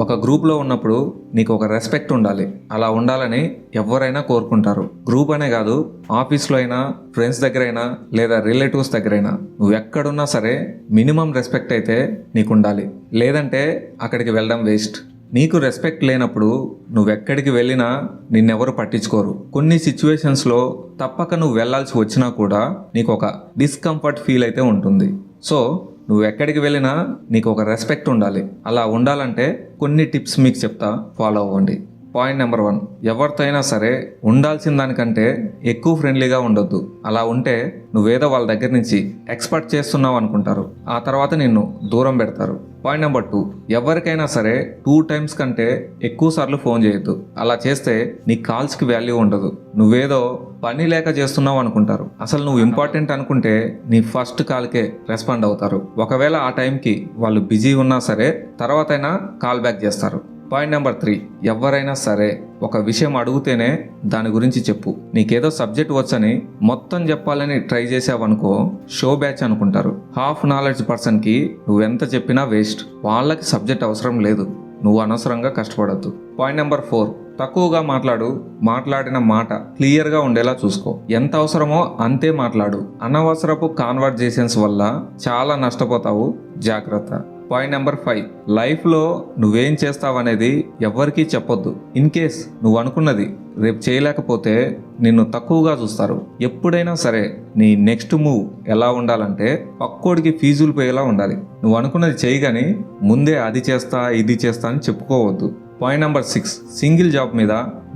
ఒక గ్రూప్లో ఉన్నప్పుడు నీకు ఒక రెస్పెక్ట్ ఉండాలి. అలా ఉండాలని ఎవరైనా కోరుకుంటారు. గ్రూప్ అనే కాదు, ఆఫీస్లో అయినా, ఫ్రెండ్స్ దగ్గర అయినా, లేదా రిలేటివ్స్ దగ్గరైనా, నువ్వు ఎక్కడున్నా సరే మినిమం రెస్పెక్ట్ అయితే నీకు ఉండాలి. లేదంటే అక్కడికి వెళ్ళడం వేస్ట్. నీకు రెస్పెక్ట్ లేనప్పుడు నువ్వెక్కడికి వెళ్ళినా నిన్నెవరు పట్టించుకోరు. కొన్ని సిచ్యువేషన్స్లో తప్పక నువ్వు వెళ్ళాల్సి వచ్చినా కూడా నీకు ఒక డిస్కంఫర్ట్ ఫీల్ అయితే ఉంటుంది. సో నువ్వు ఎక్కడికి వెళ్ళినా నీకు ఒక రెస్పెక్ట్ ఉండాలి. అలా ఉండాలంటే కొన్ని టిప్స్ మీకు చెప్తా, ఫాలో అవ్వండి. పాయింట్ నెంబర్ 1, ఎవరితో అయినా సరే ఉండాల్సిన దానికంటే ఎక్కువ ఫ్రెండ్లీగా ఉండొద్దు. అలా ఉంటే నువ్వేదో వాళ్ళ దగ్గర నుంచి ఎక్స్పెక్ట్ చేస్తున్నావు అనుకుంటారు. ఆ తర్వాత నిన్ను దూరం పెడతారు. పాయింట్ నెంబర్ 2, ఎవరికైనా సరే 2 times కంటే ఎక్కువ సార్లు ఫోన్ చేయొద్దు. అలా చేస్తే నీ కాల్స్కి వాల్యూ ఉండదు. నువ్వేదో పని లేక చేస్తున్నావు అనుకుంటారు. అసలు నువ్వు ఇంపార్టెంట్ అనుకుంటే నీ ఫస్ట్ కాల్కే రెస్పాండ్ అవుతారు. ఒకవేళ ఆ టైంకి వాళ్ళు బిజీ ఉన్నా సరే తర్వాతైనా కాల్ బ్యాక్ చేస్తారు. పాయింట్ నెంబర్ 3, ఎవరైనా సరే ఒక విషయం అడిగితేనే దాని గురించి చెప్పు. నీకేదో సబ్జెక్ట్ వచ్చని మొత్తం చెప్పాలని ట్రై చేసావనుకో షో బ్యాచ్ అనుకుంటారు. హాఫ్ నాలెడ్జ్ పర్సన్కి నువ్వెంత చెప్పినా వేస్ట్. వాళ్ళకి సబ్జెక్ట్ అవసరం లేదు. నువ్వు అనవసరంగా కష్టపడద్దు. పాయింట్ నెంబర్ 4, తక్కువగా మాట్లాడు. మాట్లాడిన మాట క్లియర్గా ఉండేలా చూసుకో. ఎంత అవసరమో అంతే మాట్లాడు. అనవసరపు కాన్వర్జేషన్స్ వల్ల చాలా నష్టపోతావు. జాగ్రత్త. పాయింట్ నెంబర్ 5, లైఫ్లో నువ్వేం చేస్తావనేది ఎవరికీ చెప్పొద్దు. ఇన్ కేస్ నువ్వు అనుకున్నది రేపు చేయలేకపోతే నిన్ను తక్కువగా చూస్తారు. ఎప్పుడైనా సరే నీ నెక్స్ట్ మూవ్ ఎలా ఉండాలంటే పక్కోడికి ఫీజులు పోయేలా ఉండాలి. నువ్వు అనుకున్నది చేయగాని ముందే అది చేస్తా ఇది చేస్తా అని చెప్పుకోవద్దు. పాయింట్ నెంబర్ 6, సింగిల్ జాబ్ మీద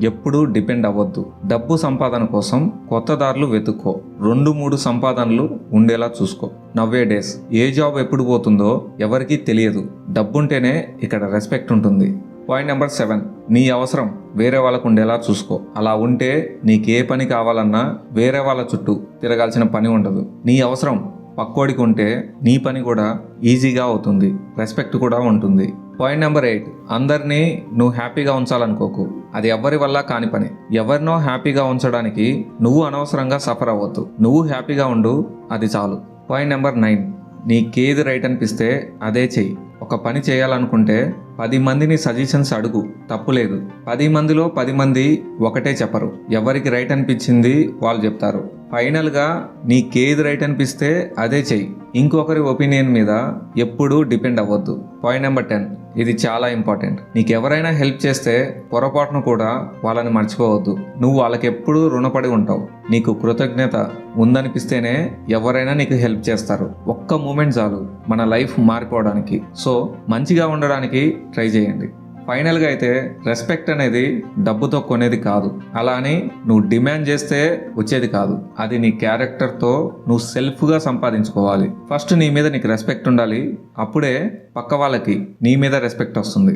ఎప్పుడూ డిపెండ్ అవ్వద్దు. డబ్బు సంపాదన కోసం కొత్త దారులు వెతుక్కో. 2-3 సంపాదనలు ఉండేలా చూసుకో. నవ్వే డేస్ ఏ జాబ్ ఎప్పుడు పోతుందో ఎవరికీ తెలియదు. డబ్బుంటేనే ఇక్కడ రెస్పెక్ట్ ఉంటుంది. పాయింట్ నెంబర్ 7, నీ అవసరం వేరే వాళ్ళకు ఉండేలా చూసుకో. అలా ఉంటే నీకే పని కావాలన్నా వేరే వాళ్ళ చుట్టూ తిరగాల్సిన పని ఉండదు. నీ అవసరం పక్కోడికి ఉంటే నీ పని కూడా ఈజీగా అవుతుంది. రెస్పెక్ట్ కూడా ఉంటుంది. పాయింట్ నెంబర్ 8, అందరినీ నువ్వు హ్యాపీగా ఉంచాలనుకోకు. అది ఎవరి వల్ల కాని పని. ఎవరినో హ్యాపీగా ఉంచడానికి నువ్వు అనవసరంగా సఫర్ అవ్వద్దు. నువ్వు హ్యాపీగా ఉండు, అది చాలు. పాయింట్ నెంబర్ 9, నీకేది రైట్ అనిపిస్తే అదే చెయ్యి. ఒక పని చేయాలనుకుంటే 10 మందిని సజెషన్స్ అడుగు, తప్పులేదు. 10 మందిలో 10 మంది ఒకటే చెప్పరు. ఎవరికి రైట్ అనిపించింది వాళ్ళు చెప్తారు. ఫైనల్గా నీకేది రైట్ అనిపిస్తే అదే చెయ్యి. ఇంకొకరి ఒపీనియన్ మీద ఎప్పుడూ డిపెండ్ అవ్వద్దు. పాయింట్ నెంబర్ 10, ఇది చాలా ఇంపార్టెంట్. నీకు ఎవరైనా హెల్ప్ చేస్తే పొరపాటును కూడా వాళ్ళని మర్చిపోవద్దు. నువ్వు వాళ్ళకి ఎప్పుడూ రుణపడి ఉంటావు. నీకు కృతజ్ఞత ఉందనిపిస్తేనే ఎవరైనా నీకు హెల్ప్ చేస్తారు. ఒక్క మూమెంట్ చాలు మన లైఫ్ మారిపోవడానికి. సో మంచిగా ఉండడానికి ట్రై చేయండి. ఫైనల్గా అయితే రెస్పెక్ట్ అనేది డబ్బుతో కొనేది కాదు. అలా అని నువ్వు డిమాండ్ చేస్తే వచ్చేది కాదు. అది నీ క్యారెక్టర్తో నువ్వు సెల్ఫ్గా సంపాదించుకోవాలి. ఫస్ట్ నీ మీద నీకు రెస్పెక్ట్ ఉండాలి. అప్పుడే పక్క వాళ్ళకి నీ మీద రెస్పెక్ట్ వస్తుంది.